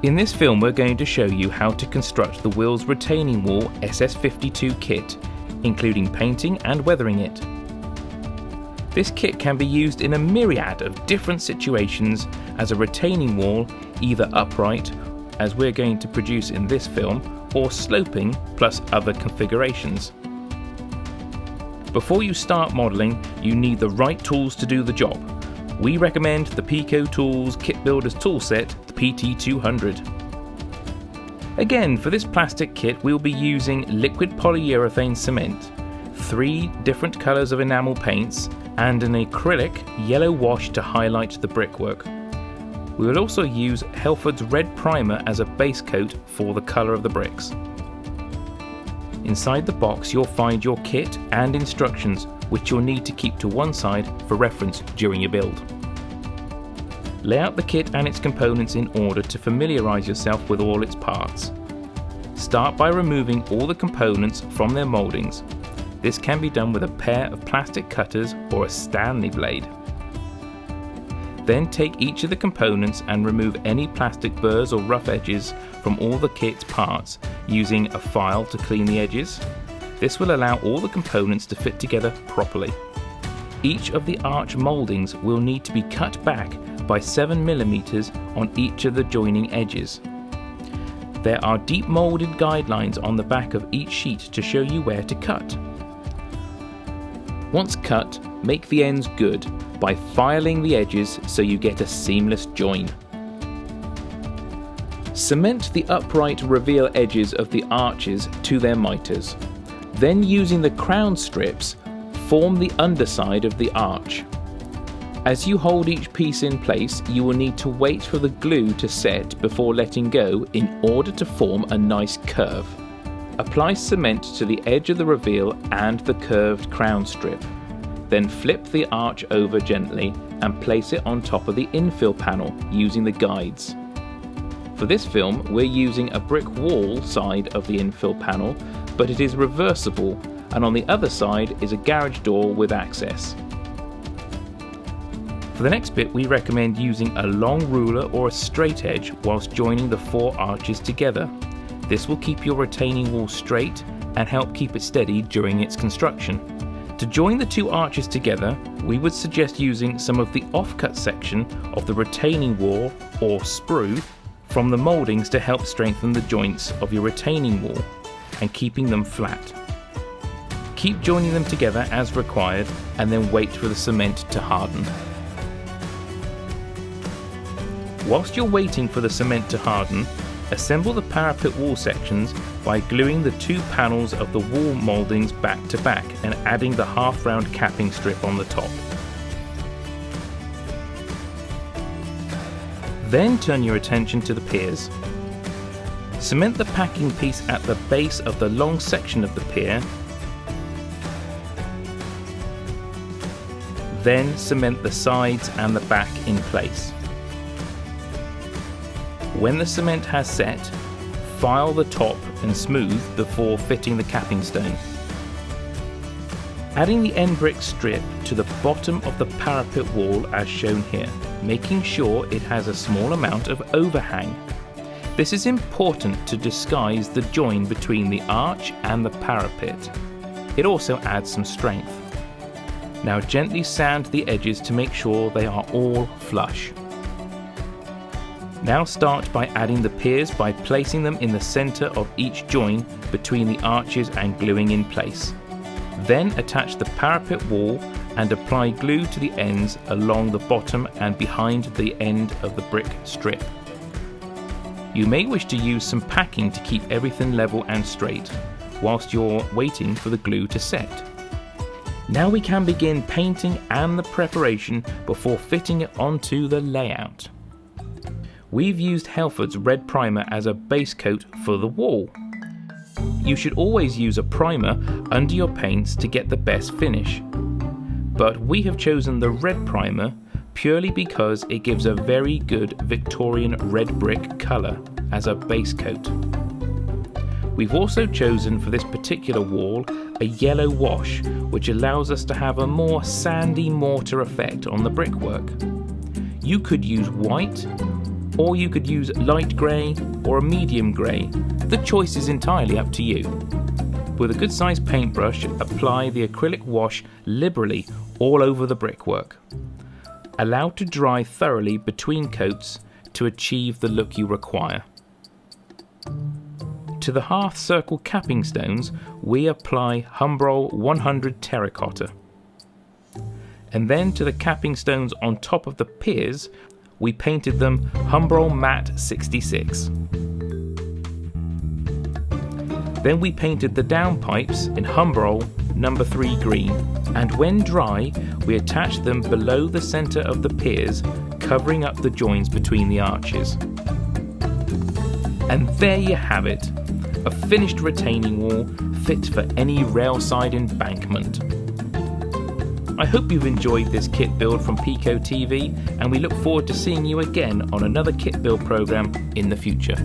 In this film we're going to show you how to construct the Wills retaining wall SS52 kit, including painting and weathering it. This kit can be used in a myriad of different situations as a retaining wall, either upright, as we're going to produce in this film, or sloping plus other configurations. Before you start modelling, you need the right tools to do the job. We recommend the PECO Tools Kit Builders toolset, the PT200. Again, for this plastic kit we'll be using liquid polyurethane cement, 3 different colours of enamel paints and an acrylic yellow wash to highlight the brickwork. We will also use Helford's red primer as a base coat for the colour of the bricks. Inside the box you'll find your kit and instructions, which you'll need to keep to one side for reference during your build. Lay out the kit and its components in order to familiarise yourself with all its parts. Start by removing all the components from their mouldings. This can be done with a pair of plastic cutters or a Stanley blade. Then take each of the components and remove any plastic burrs or rough edges from all the kit's parts using a file to clean the edges. This will allow all the components to fit together properly. Each of the arch mouldings will need to be cut back by 7mm on each of the joining edges. There are deep moulded guidelines on the back of each sheet to show you where to cut. Once cut, make the ends good by filing the edges so you get a seamless join. Cement the upright reveal edges of the arches to their miters. Then, using the crown strips, form the underside of the arch. As you hold each piece in place, you will need to wait for the glue to set before letting go in order to form a nice curve. Apply cement to the edge of the reveal and the curved crown strip. Then flip the arch over gently and place it on top of the infill panel using the guides. For this film, we're using a brick wall side of the infill panel, but it is reversible, and on the other side is a garage door with access. For the next bit, we recommend using a long ruler or a straight edge whilst joining the 4 arches together. This will keep your retaining wall straight and help keep it steady during its construction. To join the 2 arches together, we would suggest using some of the offcut section of the retaining wall or sprue from the mouldings to help strengthen the joints of your retaining wall and keeping them flat. Keep joining them together as required and then wait for the cement to harden. Whilst you're waiting for the cement to harden, assemble the parapet wall sections by gluing the 2 panels of the wall mouldings back to back and adding the half-round capping strip on the top. Then turn your attention to the piers. Cement the packing piece at the base of the long section of the pier. Then cement the sides and the back in place. When the cement has set, file the top and smooth before fitting the capping stone. Adding the end brick strip to the bottom of the parapet wall as shown here, making sure it has a small amount of overhang. This is important to disguise the join between the arch and the parapet. It also adds some strength. Now gently sand the edges to make sure they are all flush. Now start by adding the piers by placing them in the centre of each join between the arches and gluing in place. Then attach the parapet wall and apply glue to the ends along the bottom and behind the end of the brick strip. You may wish to use some packing to keep everything level and straight whilst you're waiting for the glue to set. Now we can begin painting and the preparation before fitting it onto the layout. We've used Helford's red primer as a base coat for the wall. You should always use a primer under your paints to get the best finish. But we have chosen the red primer purely because it gives a very good Victorian red brick colour as a base coat. We've also chosen for this particular wall a yellow wash, which allows us to have a more sandy mortar effect on the brickwork. You could use white or you could use light grey or a medium grey. The choice is entirely up to you. With a good sized paintbrush, apply the acrylic wash liberally all over the brickwork. Allow to dry thoroughly between coats to achieve the look you require. To the half circle capping stones, we apply Humbrol 100 terracotta. And then to the capping stones on top of the piers, we painted them Humbrol Matte 66. Then we painted the downpipes in Humbrol No. 3 green, and when dry, we attached them below the centre of the piers, covering up the joins between the arches. And there you have it, a finished retaining wall fit for any railside embankment. I hope you've enjoyed this kit build from PECO TV, and we look forward to seeing you again on another kit build programme in the future.